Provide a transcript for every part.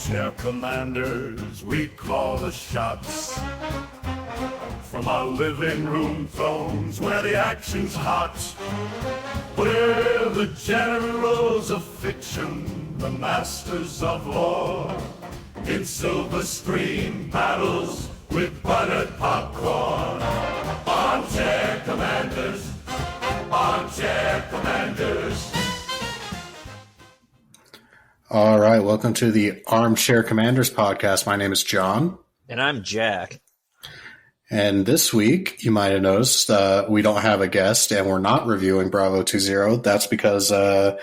Armchair commanders, we call the shots. From our living room thrones where the action's hot. We're the generals of fiction, the masters of war. In silver screen battles with buttered popcorn. Armchair commanders, armchair commanders. All right, welcome to the Armchair Commanders podcast. My name is Jon. And I'm Jack. And this week, you might have noticed, we don't have a guest and we're not reviewing Bravo 20. That's because, our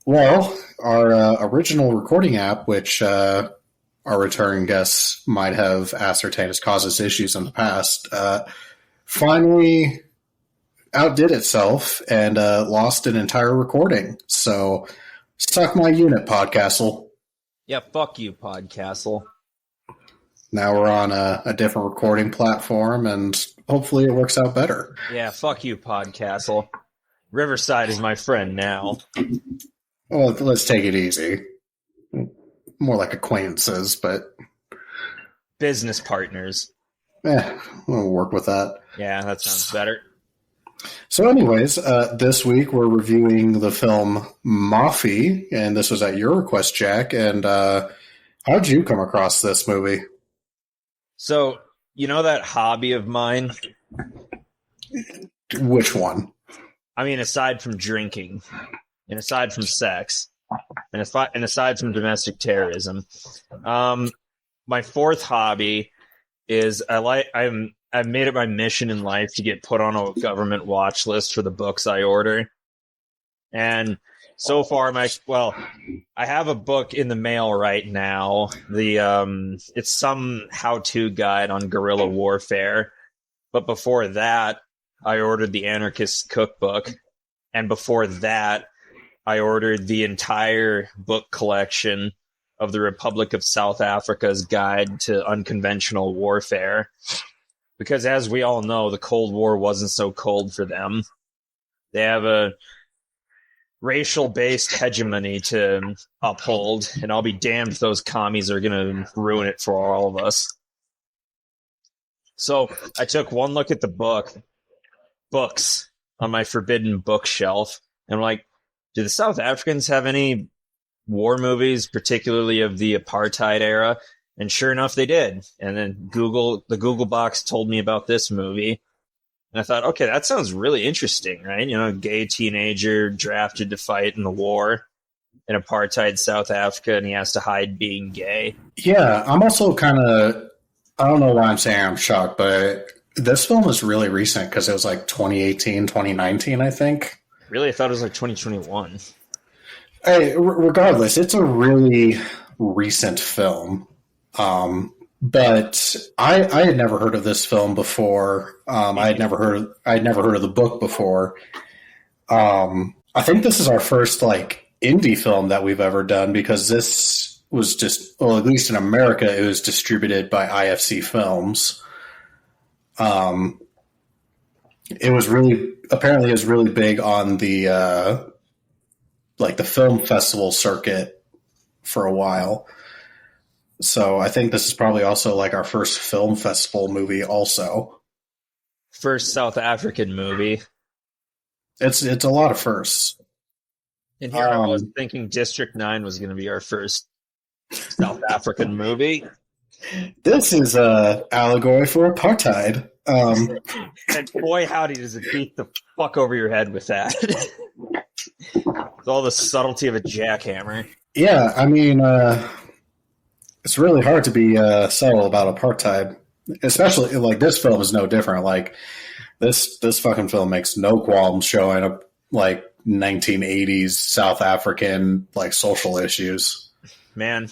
original recording app, which our returning guests might have ascertained has caused us issues in the past, finally outdid itself and lost an entire recording. So, suck my unit, Podcastle. Yeah, fuck you, Podcastle. Now we're on a different recording platform, and hopefully it works out better. Yeah, fuck you, Podcastle. Riverside is my friend now. Well, let's take it easy. More like acquaintances, but... Business partners. We'll work with that. Yeah, that sounds better. So anyways, this week we're reviewing the film Moffie, and this was at your request, Jack, and how'd you come across this movie? So, you know that hobby of mine? Which one? I mean, aside from drinking, and aside from sex, and aside from domestic terrorism, my fourth hobby is I've made it my mission in life to get put on a government watch list for the books I order. And so far, I have a book in the mail right now. It's some how-to guide on guerrilla warfare. But before that, I ordered the Anarchist Cookbook. And before that, I ordered the entire book collection of the Republic of South Africa's Guide to Unconventional Warfare. Because as we all know, the Cold War wasn't so cold for them. They have a racial-based hegemony to uphold, and I'll be damned if those commies are going to ruin it for all of us. So I took one look at the books on my forbidden bookshelf, and I'm like, do the South Africans have any war movies, particularly of the apartheid era? And sure enough, they did. And then the Google box told me about this movie. And I thought, okay, that sounds really interesting, right? You know, a gay teenager drafted to fight in the war in apartheid South Africa, and he has to hide being gay. Yeah, I'm also kind of, I don't know why I'm saying I'm shocked, but this film is really recent because it was like 2018, 2019, I think. Really? I thought it was like 2021. Hey, regardless, it's a really recent film. But I had never heard of this film before. I had never heard of the book before. I think this is our first like indie film that we've ever done because this was just, well, at least in America, it was distributed by IFC Films. It was really big on the the film festival circuit for a while. So I think this is probably also like our first film festival movie also. First South African movie. It's a lot of firsts. And here I was thinking District 9 was going to be our first South African movie. This is a allegory for apartheid. And boy, howdy, does it beat the fuck over your head with that. With all the subtlety of a jackhammer. Yeah, I mean... it's really hard to be subtle about apartheid, especially like this film is no different. Like this fucking film makes no qualms showing up like 1980s South African like social issues. Man,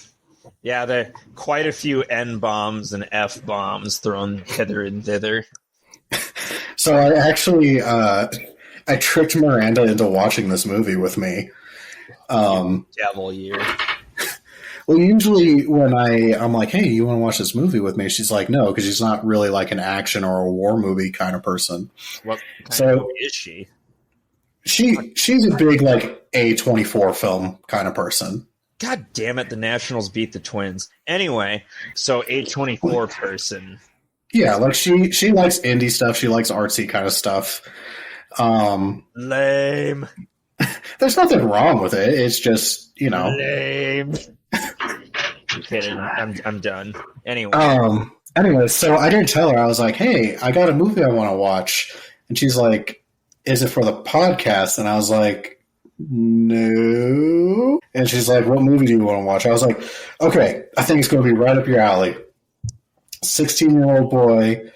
yeah, there are quite a few N bombs and F bombs thrown hither and thither. So I actually I tricked Miranda into watching this movie with me. Devil year. Well, usually when I'm like, hey, you want to watch this movie with me? She's like, no, because she's not really like an action or a war movie kind of person. What kind of movie is she? She's a big like A24 film kind of person. God damn it, the Nationals beat the Twins. Anyway, so A24 person. Yeah, like she likes indie stuff. She likes artsy kind of stuff. Lame. There's nothing wrong with it. It's just, Lame. I'm kidding. I'm done. Anyway. Anyway, so I didn't tell her. I was like, hey, I got a movie I want to watch. And she's like, is it for the podcast? And I was like, no. And she's like, what movie do you want to watch? I was like, okay, I think it's going to be right up your alley. 16-year-old boy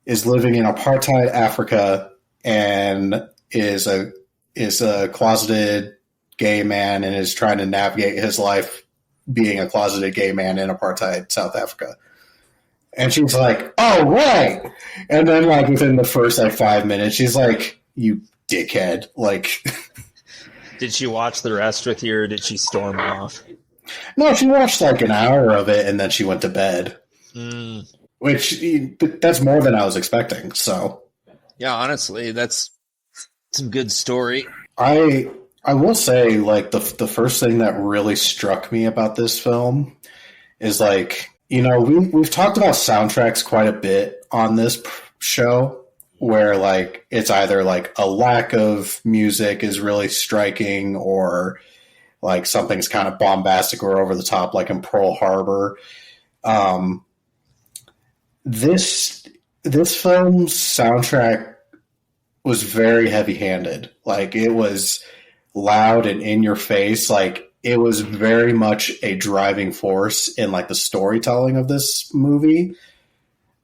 is living in apartheid Africa and is a closeted gay man and is trying to navigate his life being a closeted gay man in apartheid South Africa. And she's like, oh, right. And then, like, within the first, 5 minutes, she's like, you dickhead. Like, did she watch the rest with you, or did she storm off? No, she watched, an hour of it, and then she went to bed. Which, that's more than I was expecting, so. Yeah, honestly, that's some good story. I will say, the first thing that really struck me about this film is, we've talked about soundtracks quite a bit on this show, where it's either a lack of music is really striking, or something's kind of bombastic or over the top, like in Pearl Harbor. This film's soundtrack was very heavy-handed. It was loud and in your face. It was very much a driving force in the storytelling of this movie,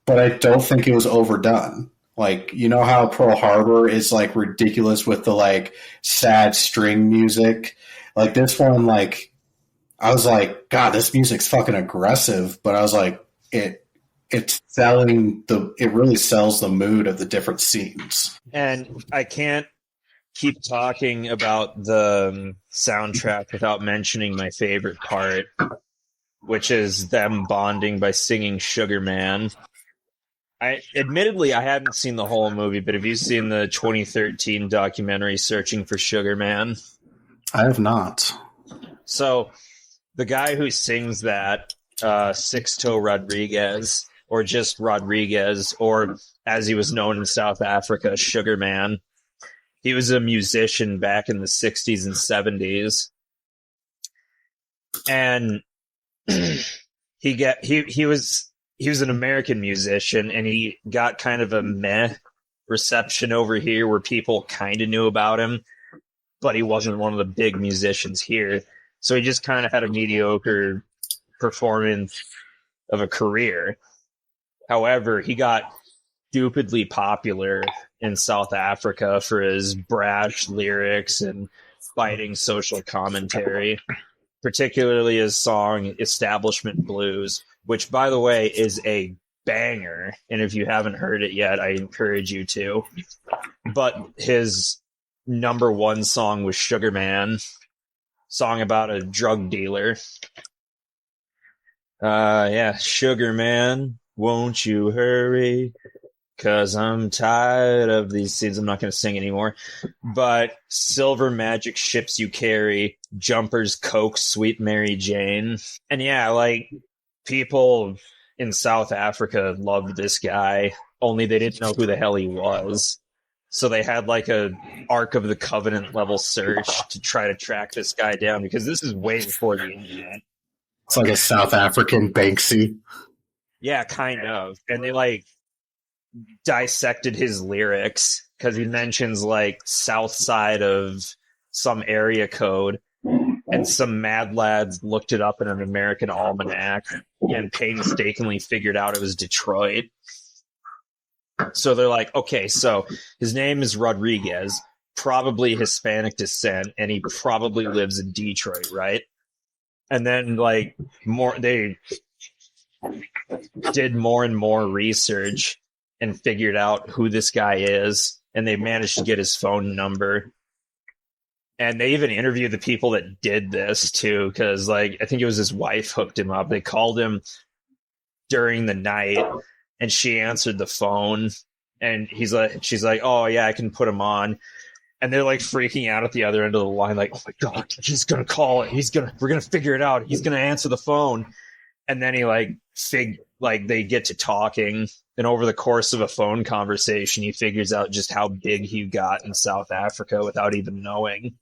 but I don't think it was overdone. How Pearl Harbor is ridiculous with the sad string music. This one, I was like, God, this music's fucking aggressive, but I was like, it really sells the mood of the different scenes. And I can't keep talking about the soundtrack without mentioning my favorite part, which is them bonding by singing Sugar Man. I hadn't seen the whole movie, but have you seen the 2013 documentary Searching for Sugar Man? I have not. So the guy who sings that, Sixto Rodriguez, or just Rodriguez, or as he was known in South Africa, Sugar Man, he was a musician back in the 60s and 70s. And he was an American musician, and he got kind of a meh reception over here where people kind of knew about him, but he wasn't one of the big musicians here. So he just kind of had a mediocre performance of a career. However, he got stupidly popular in South Africa for his brash lyrics and biting social commentary, particularly his song Establishment Blues, which, by the way, is a banger. And if you haven't heard it yet, I encourage you to. But his number one song was Sugar Man, song about a drug dealer. Sugar Man, won't you hurry? 'Cause I'm tired of these scenes. I'm not going to sing anymore. But silver magic ships you carry, jumpers, Coke, sweet Mary Jane. And people in South Africa loved this guy, only they didn't know who the hell he was. So they had a Ark of the Covenant level search to try to track this guy down, because this is way before the internet. It's like a South African Banksy. Yeah, kind of. And they dissected his lyrics, because he mentions south side of some area code, and some mad lads looked it up in an American almanac and painstakingly figured out it was Detroit. So they're like, okay, so his name is Rodriguez, probably Hispanic descent, and he probably lives in Detroit, right? And then they did more and more research and figured out who this guy is, and they managed to get his phone number. And they even interviewed the people that did this too, because I think it was his wife hooked him up. They called him during the night, and she answered the phone, and she's like, oh yeah, I can put him on. and they're like freaking out at the other end of the line, like, oh my God, he's going to call it. We're going to figure it out. He's going to answer the phone. And then he they get to talking. And over the course of a phone conversation, he figures out just how big he got in South Africa without even knowing.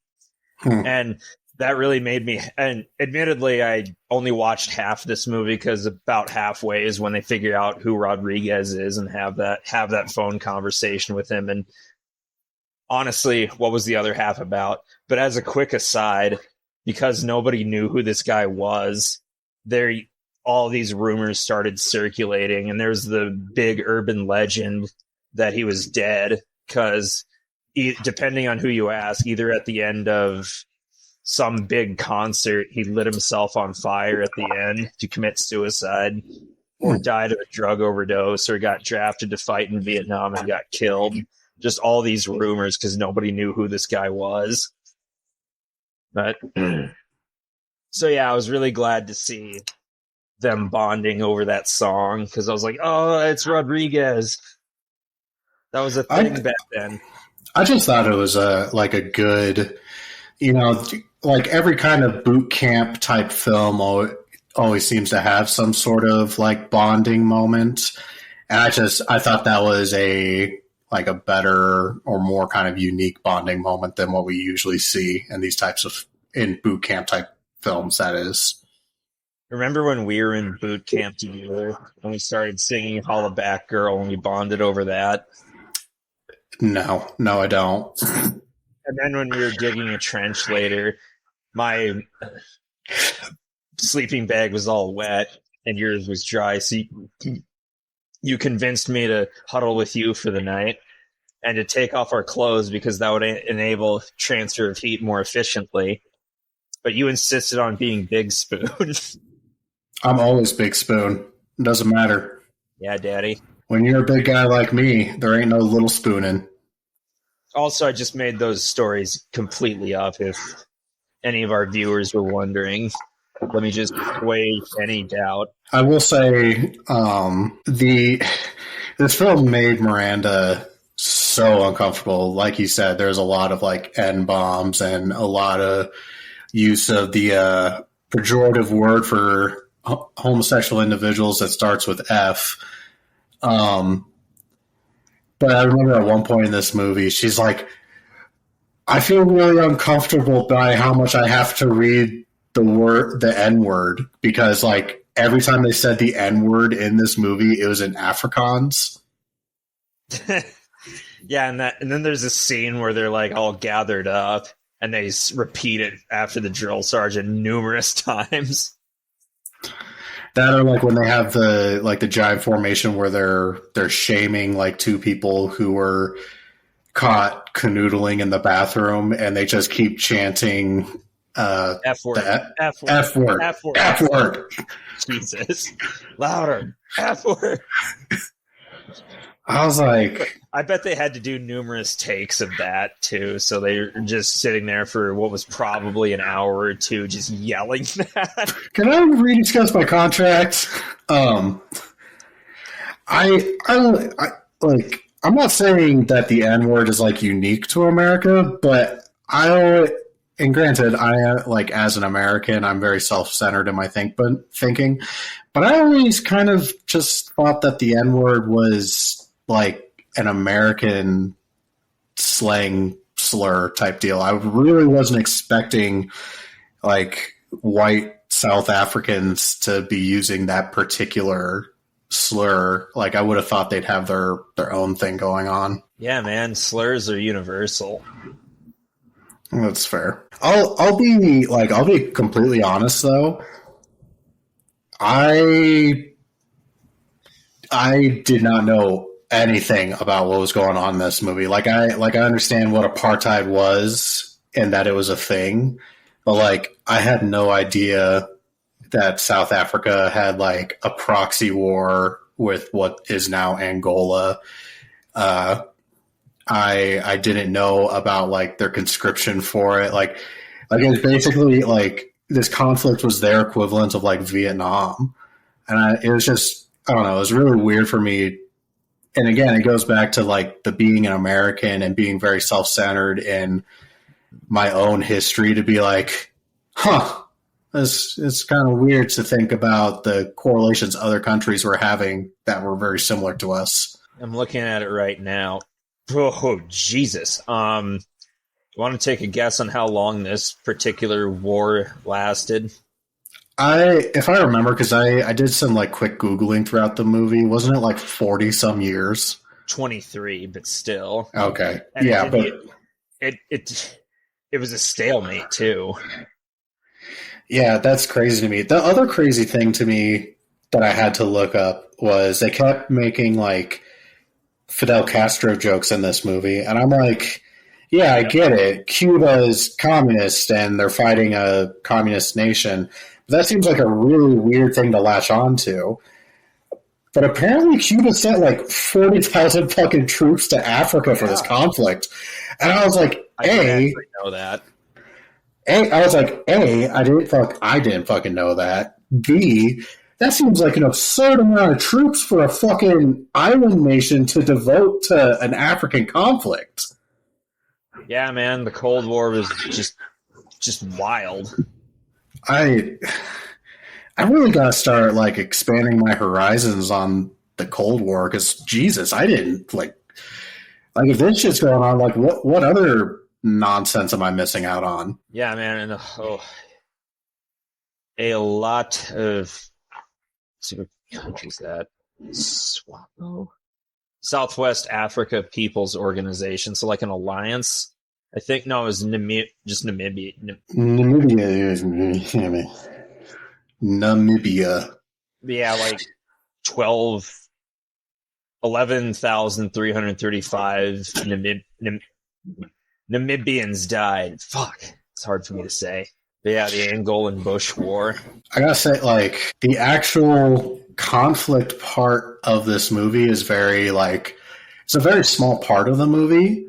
And that really made me, and admittedly, I only watched half this movie because about halfway is when they figure out who Rodriguez is and have that phone conversation with him. And honestly, what was the other half about? But as a quick aside, because nobody knew who this guy was, all these rumors started circulating, and there's the big urban legend that he was dead because, depending on who you ask, either at the end of some big concert, he lit himself on fire at the end to commit suicide, or died of a drug overdose, or got drafted to fight in Vietnam and got killed. Just all these rumors because nobody knew who this guy was. But so yeah, I was really glad to see them bonding over that song because I was like, oh, it's Rodriguez. That was a thing back then. I just thought it was a good, like every kind of boot camp type film always seems to have some sort of like bonding moment. And I thought that was a better or more kind of unique bonding moment than what we usually see in these types of in boot camp type films. That is. Remember when we were in boot camp together and we started singing Holla Back Girl and we bonded over that? No, I don't. And then when we were digging a trench later, my sleeping bag was all wet and yours was dry. So you convinced me to huddle with you for the night and to take off our clothes because that would enable transfer of heat more efficiently. But you insisted on being Big Spoon. I'm always Big Spoon. It doesn't matter. Yeah, Daddy. When you're a big guy like me, there ain't no little spooning. Also, I just made those stories completely up if any of our viewers were wondering. Let me just waive any doubt. I will say this film made Miranda so uncomfortable. Like you said, there's a lot of like N-bombs and a lot of use of the pejorative word for homosexual individuals that starts with F. But I remember at one point in this movie, she's like, I feel really uncomfortable by how much I have to read the N-word, because like every time they said the N-word in this movie, it was in Afrikaans. Yeah, and then there's a scene where they're like all gathered up and they repeat it after the drill sergeant numerous times. That, or like when they have the giant formation where they're shaming like two people who were caught canoodling in the bathroom, and they just keep chanting F word. F word. F word. F word. Jesus. Louder. F word. I was like, I bet they had to do numerous takes of that too. So they were just sitting there for what was probably an hour or two, just yelling that. Can I rediscuss my contract? I like. I'm not saying that the N-word is like unique to America, but and granted, I like as an American, I'm very self-centered in my thinking, but I always kind of just thought that the N-word was like an American slang slur type deal. I really wasn't expecting like white South Africans to be using that particular slur. Like I would have thought they'd have their own thing going on. Yeah, man, slurs are universal. That's fair. I'll be completely honest though. I did not know anything about what was going on in this movie. I understand what apartheid was and that it was a thing, but like I had no idea that South Africa had like a proxy war with what is now Angola. I didn't know about like their conscription for it. Like it was basically like this conflict was their equivalent of like Vietnam. And it was just, I don't know, it was really weird for me and again, it goes back to like the being an American and being very self-centered in my own history to be like, it's kind of weird to think about the correlations other countries were having that were very similar to us. I'm looking at it right now. Oh, Jesus. Want to take a guess on how long this particular war lasted? If I remember, because I did some like quick Googling throughout the movie, wasn't it like 40 some years? 23, but still. Okay. And yeah, but it was a stalemate too. Yeah, that's crazy to me. The other crazy thing to me that I had to look up was they kept making like Fidel Castro jokes in this movie, and I'm like, yeah, I get it. Cuba is communist and they're fighting a communist nation. But that seems like a really weird thing to latch on to. But apparently Cuba sent like 40,000 fucking troops to Africa for this conflict. And I was like, I didn't know that. I was like, I didn't fucking know that. B, that seems like an absurd amount of troops for a fucking island nation to devote to an African conflict. Yeah, man, the Cold War was just wild. I really gotta start like expanding my horizons on the Cold War because Jesus, I didn't like if this shit's going on, like what other nonsense am I missing out on? Yeah, man, and a lot of super countries that SWAPO, Southwest Africa People's Organization, so like an alliance. I think no, it was just Namibia. Namibia. Yeah, like 11,335 Namibians died. Fuck, it's hard for me to say. But yeah, the Angolan Bush War. I gotta say, like, the actual conflict part of this movie is very, like, it's a very small part of the movie,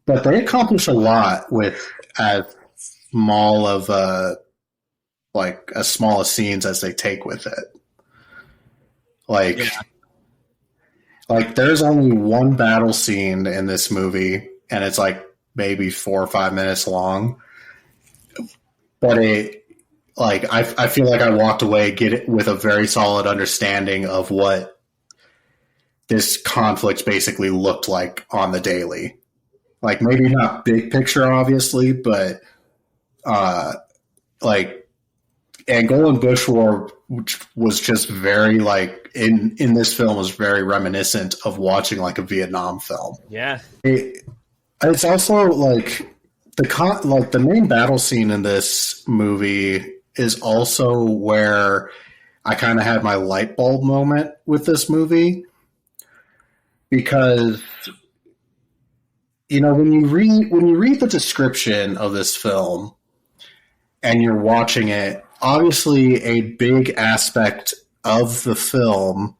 but they accomplish a lot with as small of as small as scenes as they take with it. Like, there's only one battle scene in this movie, and it's like maybe 4 or 5 minutes long. But I feel like I walked away with a very solid understanding of what this conflict basically looked like on the daily. Like, maybe not big picture, obviously, but Angolan Bush War, which was just very in this film was very reminiscent of watching like a Vietnam film. Yeah, it's also like the main battle scene in this movie is also where I kind of had my light bulb moment with this movie, because when you read the description of this film and you're watching it, obviously a big aspect of the film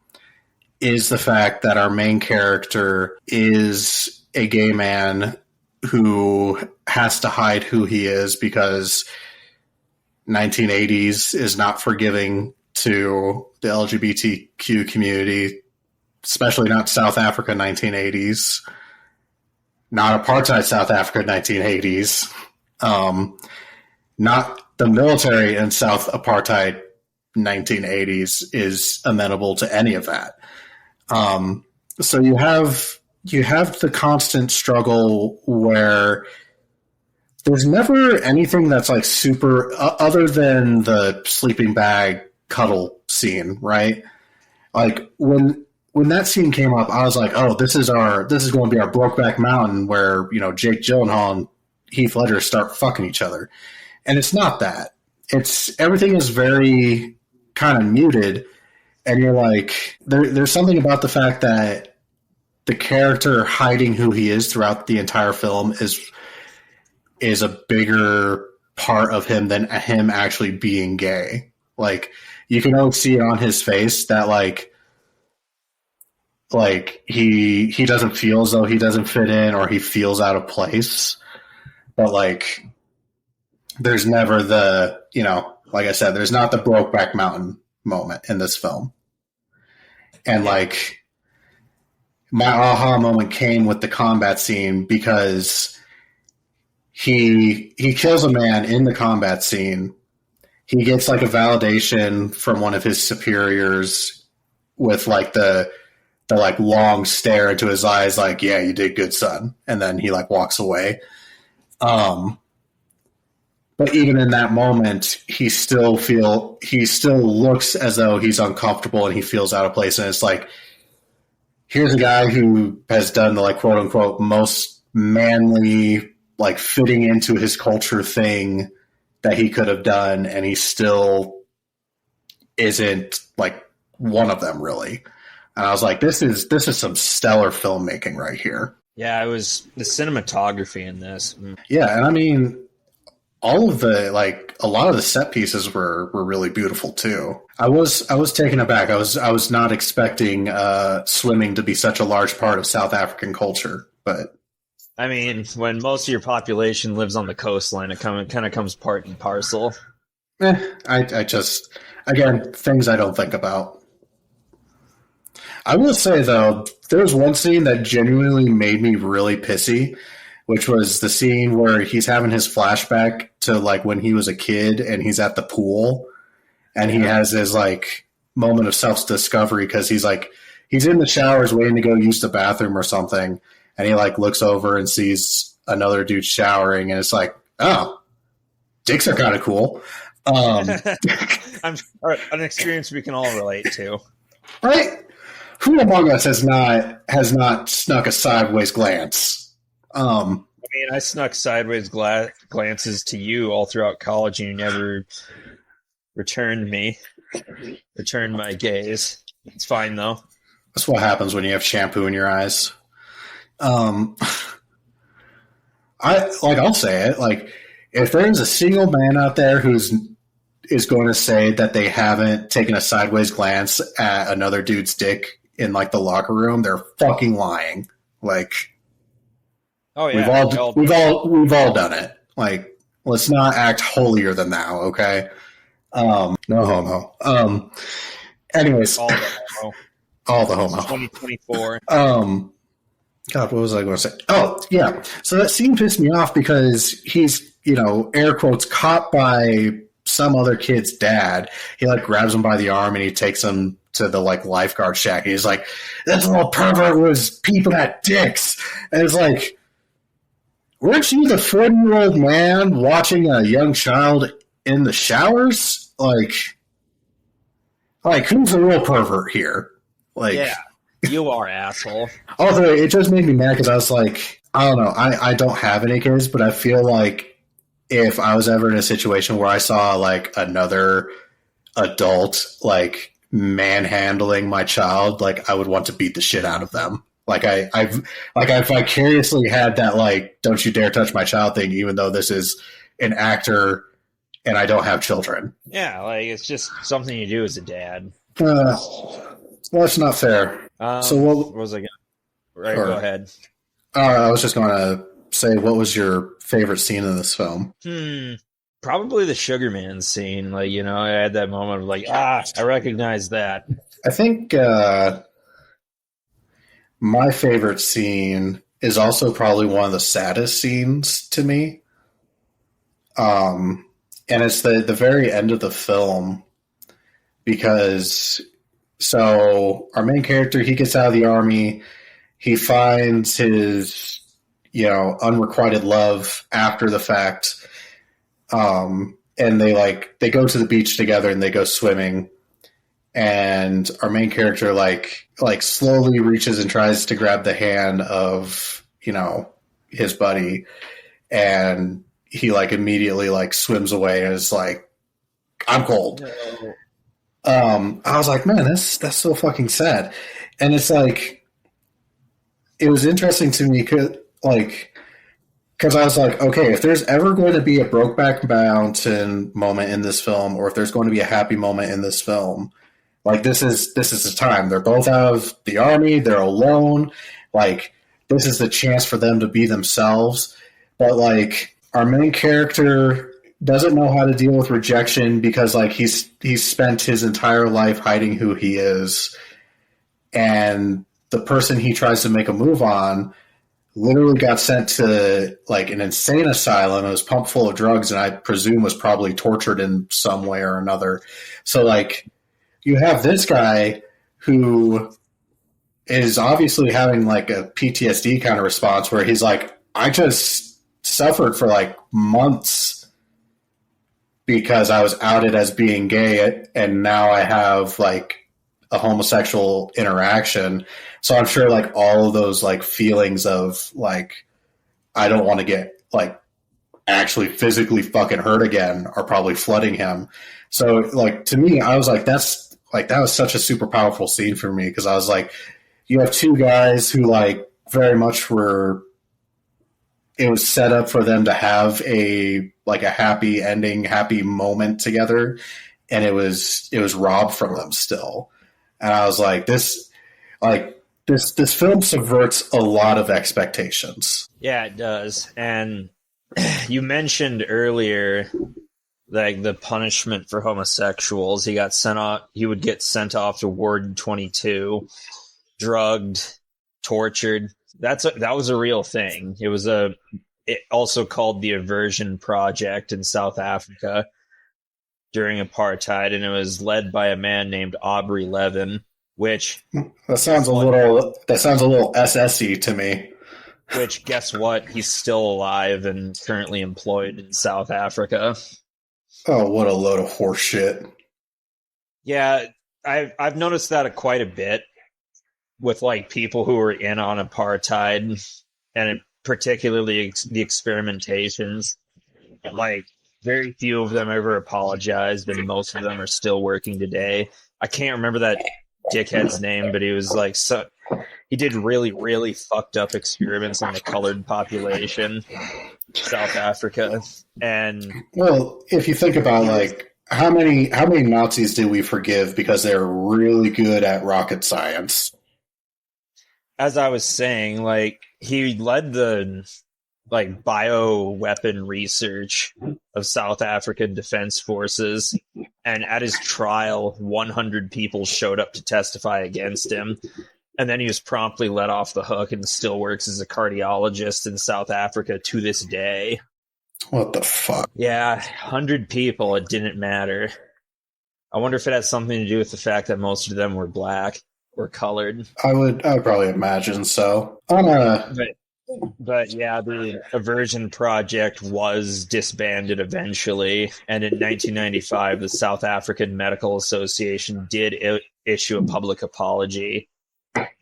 is the fact that our main character is a gay man who has to hide who he is because 1980s is not forgiving to the LGBTQ community, especially not South Africa 1980s, not apartheid South Africa 1980s, not the military in South apartheid 1980s is amenable to any of that. So you have the constant struggle where there's never anything that's like super other than the sleeping bag cuddle scene, right? Like when that scene came up, I was like, oh, this is going to be our Brokeback Mountain where, Jake Gyllenhaal and Heath Ledger start fucking each other. And it's not that. Everything is very kind of muted, and you're like, there's something about the fact that the character hiding who he is throughout the entire film is a bigger part of him than him actually being gay. Like, you can always see it on his face that he doesn't feel as though he doesn't fit in or he feels out of place. But there's never the, like I said, there's not the Brokeback Mountain moment in this film. And my aha moment came with the combat scene because he kills a man in the combat scene. He gets like a validation from one of his superiors with like the like long stare into his eyes, like, yeah, you did good, son. And then he like walks away. But even in that moment, he still looks as though he's uncomfortable and he feels out of place. And it's like, here's a guy who has done the like quote unquote most manly, like fitting into his culture thing that he could have done, and he still isn't like one of them really. And I was like, this is some stellar filmmaking right here. Yeah, it was the cinematography in this. Yeah, and I mean, all of the like a lot of the set pieces were really beautiful too. I was taken aback. I was not expecting swimming to be such a large part of South African culture, but I mean, when most of your population lives on the coastline, it kind of comes part and parcel. I just, again, things I don't think about. I will say, though, there was one scene that genuinely made me really pissy, which was the scene where he's having his flashback to, like, when he was a kid and he's at the pool, and he has his, like, moment of self-discovery because he's in the showers waiting to go use the bathroom or something, and he, like, looks over and sees another dude showering, and it's like, oh, dicks are kind of cool. An experience we can all relate to. Right? Who among us has not snuck a sideways glance? I mean, I snuck sideways glances to you all throughout college, and you never returned my gaze. It's fine though. That's what happens when you have shampoo in your eyes. I'll say it. Like, if there's a single man out there is going to say that they haven't taken a sideways glance at another dude's dick in like the locker room, they're fucking lying. Like, oh yeah, we've all done it. Like, let's not act holier than thou, okay? No homo. Anyways, all the homo. All the homo. 2024. God, what was I going to say? Oh, yeah. So that scene pissed me off because he's, air quotes, caught by some other kid's dad. He like grabs him by the arm and he takes him to the like lifeguard shack. He's like, "This little pervert was peeping at dicks." And it's like, weren't you the 40-year-old man watching a young child in the showers? Like who's the real pervert here? Like, yeah, you are, asshole. Although it just made me mad because I was like, I don't know. I don't have any kids, but I feel like if I was ever in a situation where I saw like another adult like manhandling my child, like I would want to beat the shit out of them. Like I vicariously had that like don't you dare touch my child thing, even though this is an actor and I don't have children. Yeah, like it's just something you do as a dad. Well, that's not fair. So what was I going? Right, go ahead. I was just going to say, what was your favorite scene in this film? Probably the Sugar Man scene. Like, I had that moment of like, I recognize that. I think my favorite scene is also probably one of the saddest scenes to me. And it's the very end of the film because so our main character, he gets out of the army, he finds his, unrequited love after the fact. And they go to the beach together and they go swimming, and our main character like slowly reaches and tries to grab the hand of, his buddy, and he like immediately like swims away and is like, "I'm cold." No. I was like, man, that's so fucking sad. And it's like, it was interesting to me because I was like, okay, if there's ever going to be a Brokeback Mountain moment in this film, or if there's going to be a happy moment in this film, like this is the time. They're both out of the army, they're alone. Like, this is the chance for them to be themselves. But like, our main character doesn't know how to deal with rejection because like he's spent his entire life hiding who he is, and the person he tries to make a move on literally got sent to like an insane asylum. It was pumped full of drugs, and I presume was probably tortured in some way or another. So like you have this guy who is obviously having like a PTSD kind of response where he's like, I just suffered for like months because I was outed as being gay, and now I have like a homosexual interaction. So I'm sure like all of those like feelings of like, I don't want to get like actually physically fucking hurt again are probably flooding him. So like, to me, I was like, that's like, that was such a super powerful scene for me. Cause I was like, you have two guys who like very much were, it was set up for them to have a happy ending, happy moment together. And it was robbed from them still. And I was like, this film subverts a lot of expectations. Yeah, it does. And you mentioned earlier, like the punishment for homosexuals. He would get sent off to Ward 22, drugged, tortured. That was a real thing. It also called the Aversion Project in South Africa during apartheid, and it was led by a man named Aubrey Levin, which that sounds a little SSy to me. Which, guess what? He's still alive and currently employed in South Africa. Oh, what a load of horse shit. Yeah, I've noticed that quite a bit with like people who are in on apartheid, and particularly the experimentations. Like, very few of them ever apologized, and most of them are still working today. I can't remember that dickhead's name, but he was like, he did really, really fucked up experiments on the colored population, South Africa. And well, if you think about like how many Nazis did we forgive because they're really good at rocket science? As I was saying, like, he led the like bioweapon research of South African Defense Forces, and at his trial 100 people showed up to testify against him, and then he was promptly let off the hook and still works as a cardiologist in South Africa to this day. What the fuck? Yeah, 100 people, it didn't matter. I wonder if it has something to do with the fact that most of them were black or colored. I would probably imagine so. But yeah, the Aversion Project was disbanded eventually, and in 1995, the South African Medical Association did issue a public apology,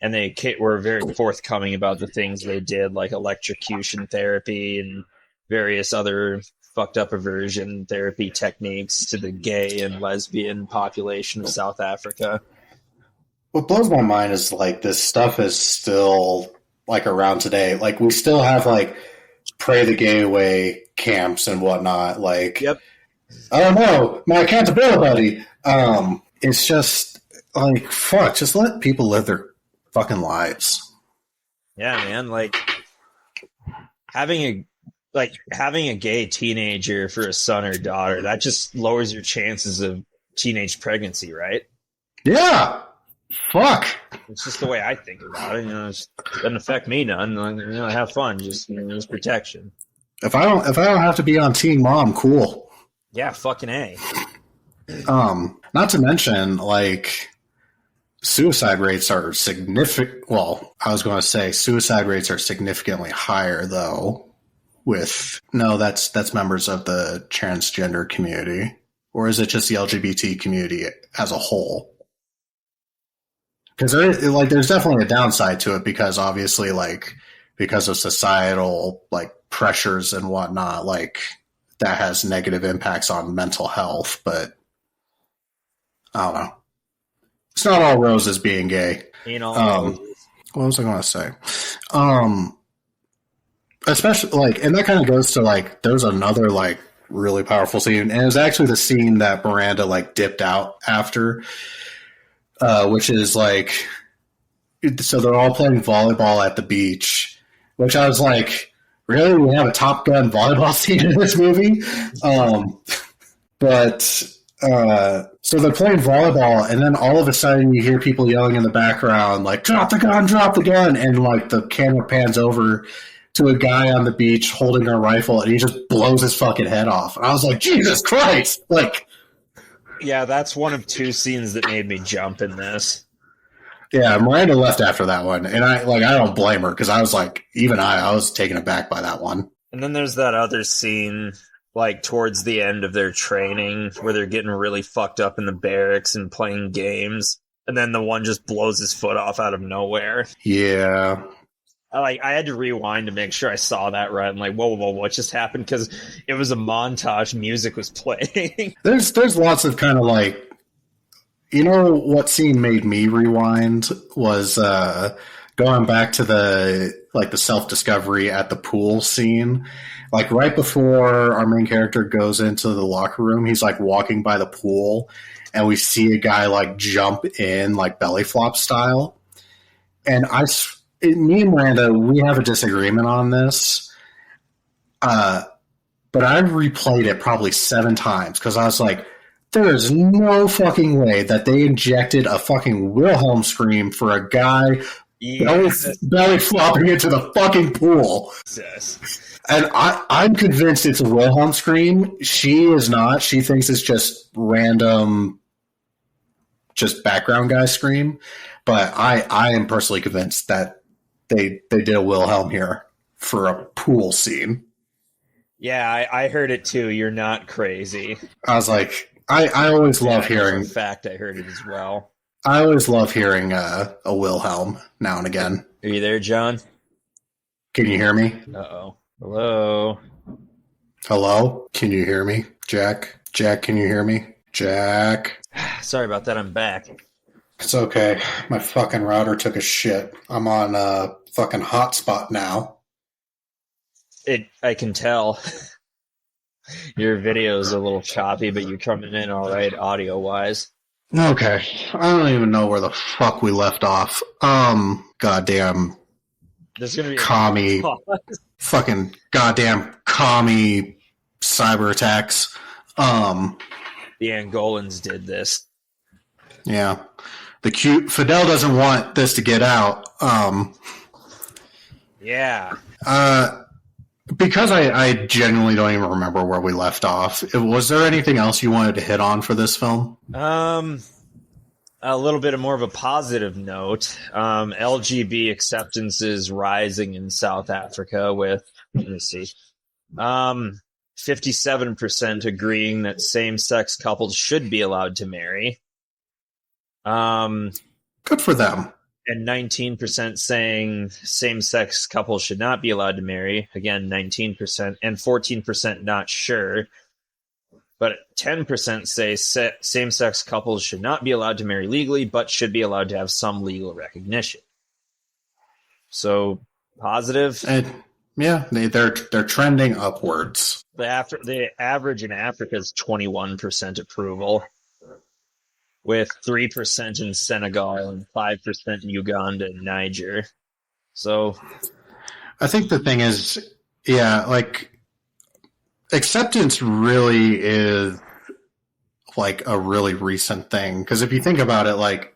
and they were very forthcoming about the things they did, like electrocution therapy and various other fucked up aversion therapy techniques to the gay and lesbian population of South Africa. What blows my mind is like this stuff is still like around today. Like we still have like pray the gay away camps and whatnot. Like, yep. I don't know, my accountability. It's just like, fuck, just let people live their fucking lives. Yeah, man. Like having a gay teenager for a son or daughter, that just lowers your chances of teenage pregnancy, right? Yeah. Fuck. It's just the way I think about it. You know, it doesn't affect me none. You know, have fun. Just protection. If I don't have to be on Teen Mom, cool. Yeah, fucking A. Not to mention, like, suicide rates are significant. Well, I was going to say suicide rates are significantly higher, though. That's members of the transgender community, or is it just the LGBT community as a whole? Because there's definitely a downside to it, because obviously, like, because of societal like pressures and whatnot, like that has negative impacts on mental health. But I don't know. It's not all roses being gay. You know. What was I going to say? Especially like, and that kind of goes to like, there's another like really powerful scene, and it was actually the scene that Miranda like dipped out after. Which is like, so they're all playing volleyball at the beach, which I was like, really? We have a Top Gun volleyball scene in this movie? But So they're playing volleyball, and then all of a sudden you hear people yelling in the background, like, drop the gun, and like the camera pans over to a guy on the beach holding a rifle, and he just blows his fucking head off. And I was like, Jesus Christ! Like, yeah, that's one of two scenes that made me jump in this. Yeah, Miranda left after that one, and I don't blame her, because I was like, even I was taken aback by that one. And then there's that other scene, like towards the end of their training, where they're getting really fucked up in the barracks and playing games, and then the one just blows his foot off out of nowhere. Yeah. I had to rewind to make sure I saw that right. I'm like, whoa, what just happened? Because it was a montage, music was playing. There's lots of kind of like, you know what scene made me rewind was going back to the self-discovery at the pool scene. Like right before our main character goes into the locker room, he's like walking by the pool, and we see a guy like jump in like belly flop style. And me and Miranda, we have a disagreement on this. But I've replayed it probably 7 times because I was like, there is no fucking way that they injected a fucking Wilhelm scream for a guy belly flopping into the fucking pool. Yes. And I'm convinced it's a Wilhelm scream. She is not. She thinks it's just random, just background guy scream. But I am personally convinced that they did a Wilhelm here for a pool scene. Yeah, I heard it too. You're not crazy. I was like, I always love hearing. In fact, I heard it as well. I always love hearing a Wilhelm now and again. Are you there, John? Can you hear me? Uh-oh. Hello? Hello? Can you hear me? Jack? Jack, can you hear me? Jack? Sorry about that. I'm back. It's okay. My fucking router took a shit. I'm on a fucking hotspot now. I can tell. Your video is a little choppy, but you're coming in all right audio-wise. Okay. I don't even know where the fuck we left off. Goddamn There's gonna be commie, fucking goddamn commie cyber attacks. The Angolans did this. Yeah. Fidel doesn't want this to get out. Yeah. Because I genuinely don't even remember where we left off. Was there anything else you wanted to hit on for this film? A little bit more of a positive note. LGB acceptance is rising in South Africa with, let me see, 57% agreeing that same-sex couples should be allowed to marry. Good for them. And 19% saying same-sex couples should not be allowed to marry. Again, 19%. And 14% not sure. But 10% say same-sex couples should not be allowed to marry legally, but should be allowed to have some legal recognition. So, positive. And yeah, they're trending upwards. The average in Africa is 21% approval, with 3% in Senegal and 5% in Uganda and Niger. So, I think the thing is, yeah, like, acceptance really is like a really recent thing. Because if you think about it, like,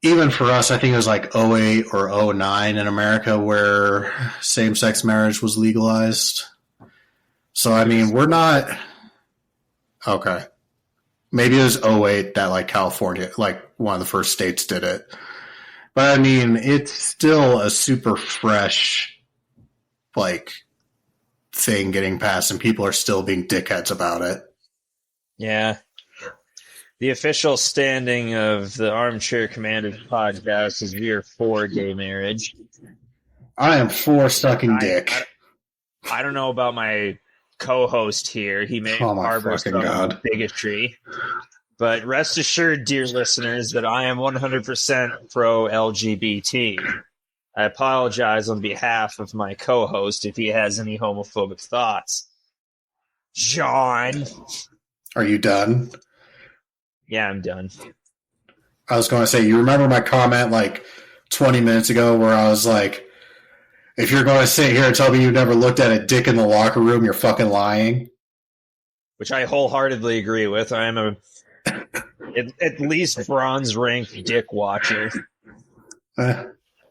even for us, I think it was like 08 or 09 in America where same-sex marriage was legalized. So, I mean, we're not... Okay. Maybe it was 08 that, like, California, like, one of the first states did it. But, I mean, it's still a super fresh, like, thing getting passed, and people are still being dickheads about it. Yeah. The official standing of the Armchair Commanders podcast is we are for gay marriage. I am for sucking dick. I don't know about my co-host here. He may harbor some bigotry. But rest assured, dear listeners, that I am 100% pro-LGBT. I apologize on behalf of my co-host if he has any homophobic thoughts. John! Are you done? Yeah, I'm done. I was going to say, you remember my comment like 20 minutes ago where I was like, if you're going to sit here and tell me you never looked at a dick in the locker room, you're fucking lying? which I wholeheartedly agree with. I am at least bronze rank dick watcher.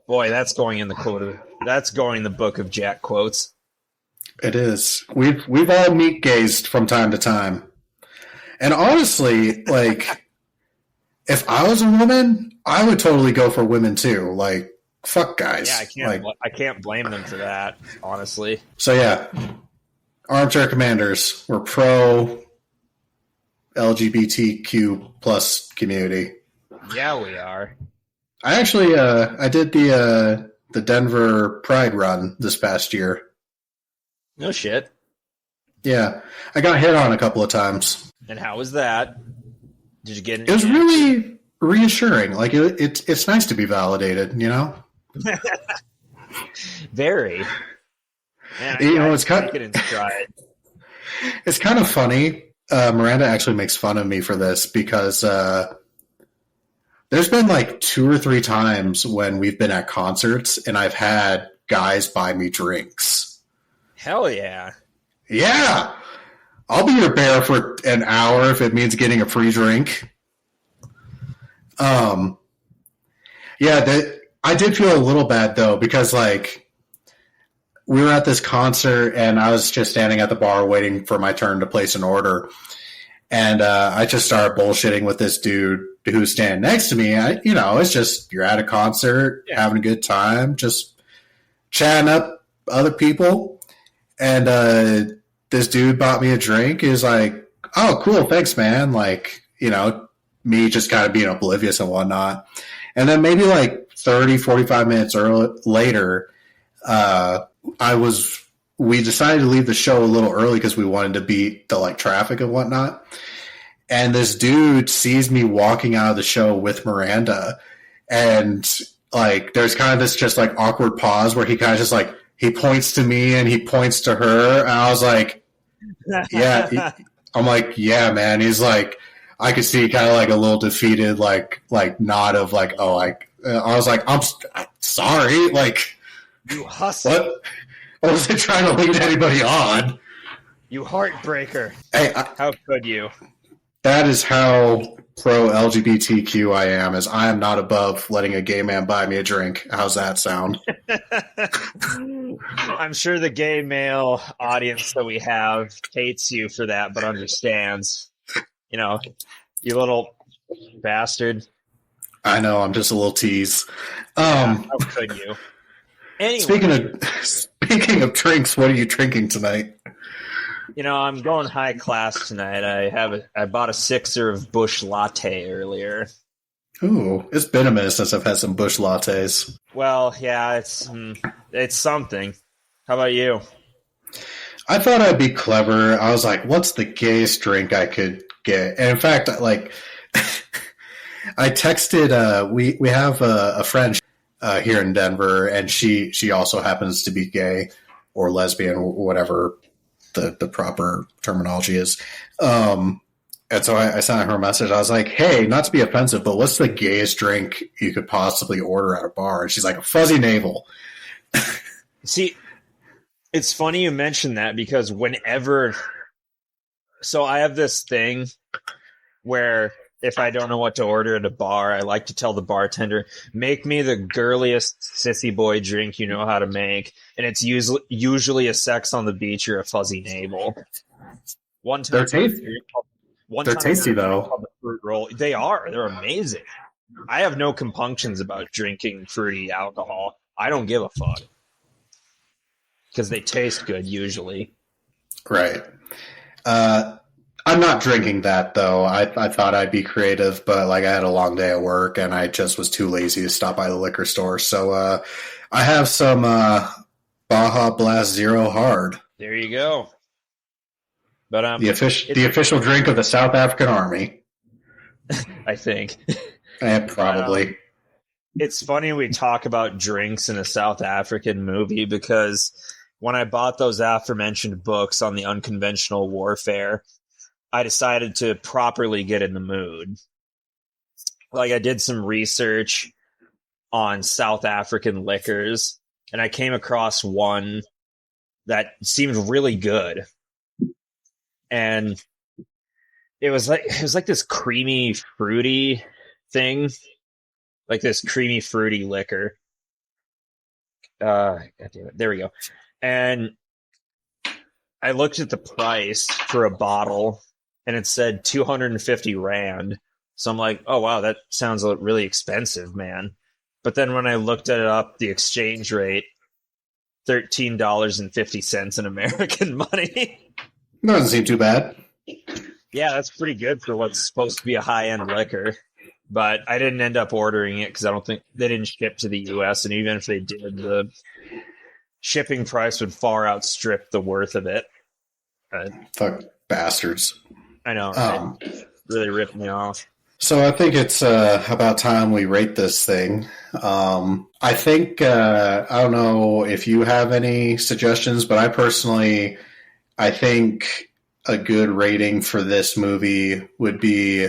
Boy, that's going in the quote. That's going in the book of Jack quotes. It is. We've all meat gazed from time to time, and honestly, like, if I was a woman, I would totally go for women too. Like, fuck guys. Yeah, I can't blame them for that, honestly. So yeah, Armchair Commanders, we're pro LGBTQ plus community. Yeah, we are. I actually I did the Denver Pride run this past year. No shit. Yeah, I got hit on a couple of times. And how was that? Did you get? It was really reassuring. Like it's nice to be validated, you know. Very. Man, it's kind of funny. Miranda actually makes fun of me for this because there's been like 2 or 3 times when we've been at concerts and I've had guys buy me drinks. Hell yeah. Yeah. I'll be your bear for an hour if it means getting a free drink. I did feel a little bad though, because like we were at this concert and I was just standing at the bar waiting for my turn to place an order. And I just started bullshitting with this dude who's standing next to me. It's just, you're at a concert, having a good time, just chatting up other people. And this dude bought me a drink. He was like, oh, cool, thanks, man. Like, me just kind of being oblivious and whatnot. And then maybe like 30, 45 minutes later, we decided to leave the show a little early because we wanted to beat the like traffic and whatnot. And this dude sees me walking out of the show with Miranda, and like there's kind of this just like awkward pause where he kind of just like he points to me and he points to her, and I was like, yeah. I'm like, yeah, man. He's like, I could see kind of like a little defeated like nod of like, oh, like I was like, I'm sorry, like you hustle. What? I wasn't trying to lead anybody on. You heartbreaker. Hey, how could you? That is how pro LGBTQ I am, is I am not above letting a gay man buy me a drink. How's that sound? I'm sure the gay male audience that we have hates you for that, but understands. You little bastard. I know, I'm just a little tease. How could you? Anyway. Speaking of drinks, what are you drinking tonight? I'm going high class tonight. I bought a 6er of Bush Latte earlier. Ooh, it's been a minute since I've had some Bush Lattes. Well, yeah, it's something. How about you? I thought I'd be clever. I was like, what's the gayest drink I could get? And in fact, like, I texted, we have a friend here in Denver, and she also happens to be gay or lesbian or whatever the proper terminology is. And so I sent her a message. I was like, hey, not to be offensive, but what's the gayest drink you could possibly order at a bar? And she's like, a fuzzy navel. See, it's funny you mentioned that because so I have this thing where if I don't know what to order at a bar, I like to tell the bartender, make me the girliest sissy boy drink you know how to make. And it's usually a Sex on the Beach or a fuzzy navel. One time, they're tasty though. Fruit roll. They are. They're amazing. I have no compunctions about drinking fruity alcohol. I don't give a fuck. Because they taste good usually. Right. I'm not drinking that though. I thought I'd be creative, but like I had a long day at work and I just was too lazy to stop by the liquor store. So I have some Baja Blast Zero Hard. There you go. But the official drink of the South African Army. I think. Probably. It's funny we talk about drinks in a South African movie because when I bought those aforementioned books on the unconventional warfare, I decided to properly get in the mood. Like I did some research on South African liquors, and I came across one that seemed really good. And it was like this creamy, fruity thing, like this creamy, fruity liquor. God damn it. There we go. And I looked at the price for a bottle, and it said 250 Rand. So I'm like, oh, wow, that sounds really expensive, man. But then when I looked it up, the exchange rate, $13.50 in American money. Doesn't seem too bad. Yeah, that's pretty good for what's supposed to be a high-end liquor. But I didn't end up ordering it because I don't think they didn't ship to the U.S. And even if they did, the shipping price would far outstrip the worth of it. Fuck bastards. I know, right? Really ripped me off. So I think it's about time we rate this thing. I think, I don't know if you have any suggestions, but I think a good rating for this movie would be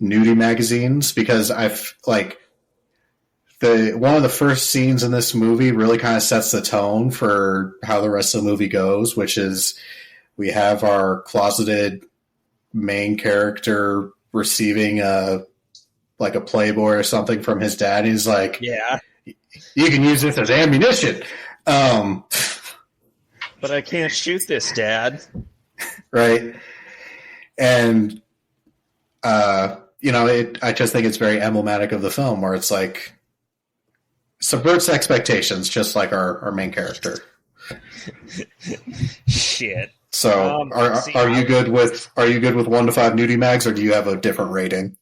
nudie magazines, because one of the first scenes in this movie really kind of sets the tone for how the rest of the movie goes, which is we have our closeted main character receiving a Playboy or something from his dad. He's like, yeah, you can use this as ammunition. But I can't shoot this, Dad. Right. And, I just think it's very emblematic of the film, where it's like subverts expectations, just like our main character. Shit. So, are you good with 1 to 5 nudie mags, or do you have a different rating?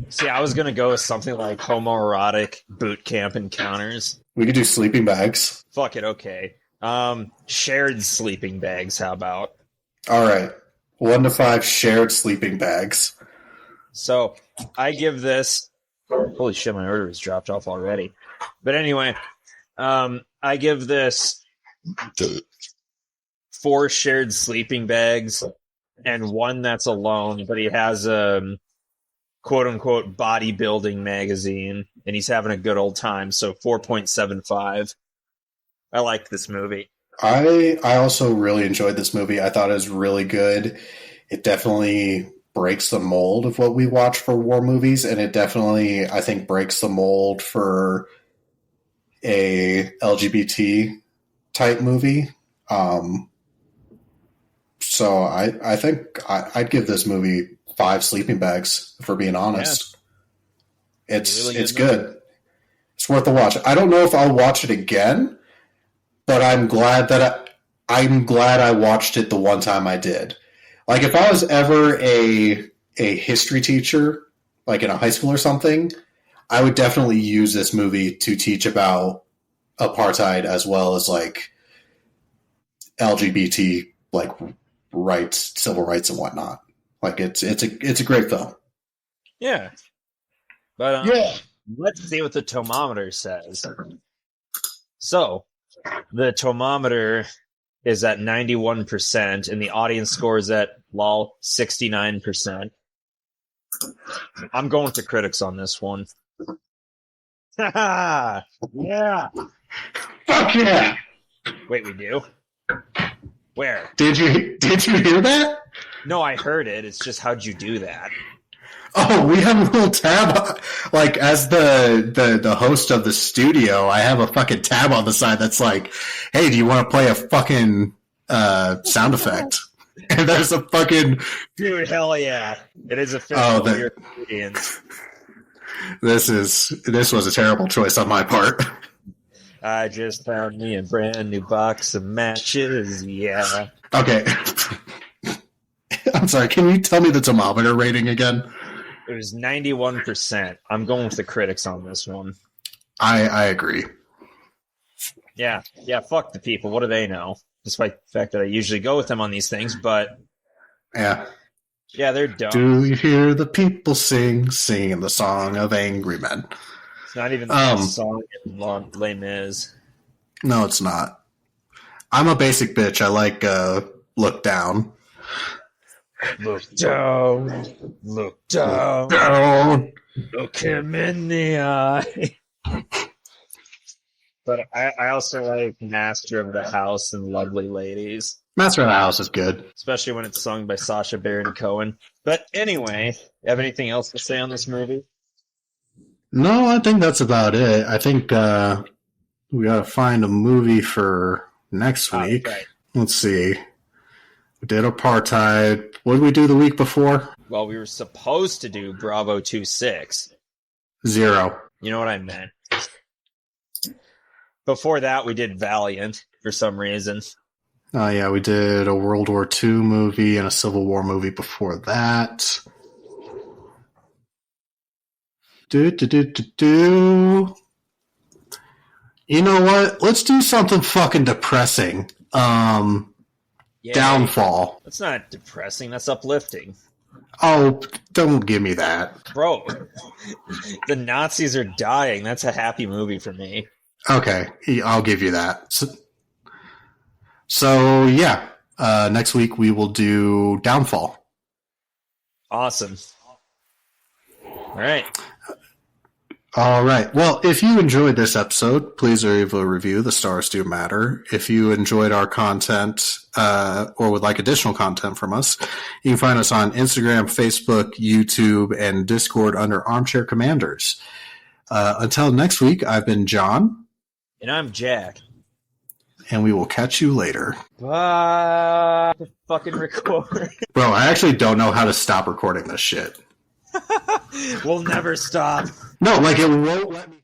See, I was gonna go with something like homoerotic boot camp encounters. We could do sleeping bags. Fuck it, okay. Shared sleeping bags. How about? All right, 1 to 5 shared sleeping bags. So I give this. Holy shit, my order has dropped off already. But anyway, I give this 4 shared sleeping bags and 1 that's alone, but he has a quote unquote bodybuilding magazine and he's having a good old time. So 4.75. I like this movie. I also really enjoyed this movie. I thought it was really good. It definitely breaks the mold of what we watch for war movies, and it definitely, I think, breaks the mold for a LGBT type movie. So I think I'd give this movie 5 sleeping bags, if we're being honest. Yeah. It's good. It's worth a watch. I don't know if I'll watch it again, but I'm glad I watched it the one time I did. Like, if I was ever a history teacher, like in a high school or something, I would definitely use this movie to teach about apartheid as well as like LGBT like rights, civil rights, and whatnot. Like, it's a great film. Yeah, but yeah. Let's see what the tomometer says. So, the tomometer is at 91%, and the audience score is at 69%. I'm going with the critics on this one. Yeah. Fuck yeah. Wait, we do? Where? Did you hear that? No, I heard it. It's just, how'd you do that? Oh, we have a little tab. Like, as the host of the studio, I have a fucking tab on the side that's like, hey, do you want to play a fucking sound effect? And there's a fucking... Dude, hell yeah. It is official. This was a terrible choice on my part. I just found me a brand new box of matches, yeah. Okay. I'm sorry, can you tell me the thermometer rating again? It was 91%. I'm going with the critics on this one. I agree. Yeah, fuck the people. What do they know? Despite the fact that I usually go with them on these things, but... Yeah, they're dumb. Do you hear the people singing the song of angry men? It's not even the song in Les Mis. No, it's not. I'm a basic bitch. I like Look Down. Look down. Look down. Down. Look him in the eye. But I also like Master of the House and Lovely Ladies. Master of the House is good. especially when it's sung by Sacha Baron Cohen. But anyway, you have anything else to say on this movie? No, I think that's about it. I think we got to find a movie for next week. Right. Let's see. We did Apartheid. What did we do the week before? Well, we were supposed to do Bravo 2-6. 0. You know what I meant. Before that, we did Valiant for some reason. Oh, yeah, we did a World War II movie and a Civil War movie before that. You know what? Let's do something fucking depressing. Downfall. That's not depressing. That's uplifting. Oh, don't give me that. Bro, the Nazis are dying. That's a happy movie for me. Okay, I'll give you that. So yeah, next week we will do Downfall. Awesome. All right. All right. Well, if you enjoyed this episode, please leave a review. The stars do matter. If you enjoyed our content or would like additional content from us, you can find us on Instagram, Facebook, YouTube, and Discord under Armchair Commanders. Until next week, I've been John. And I'm Jack. And we will catch you later. Bye. Fucking record. Bro, I actually don't know how to stop recording this shit. We'll never stop. No, like it won't let me.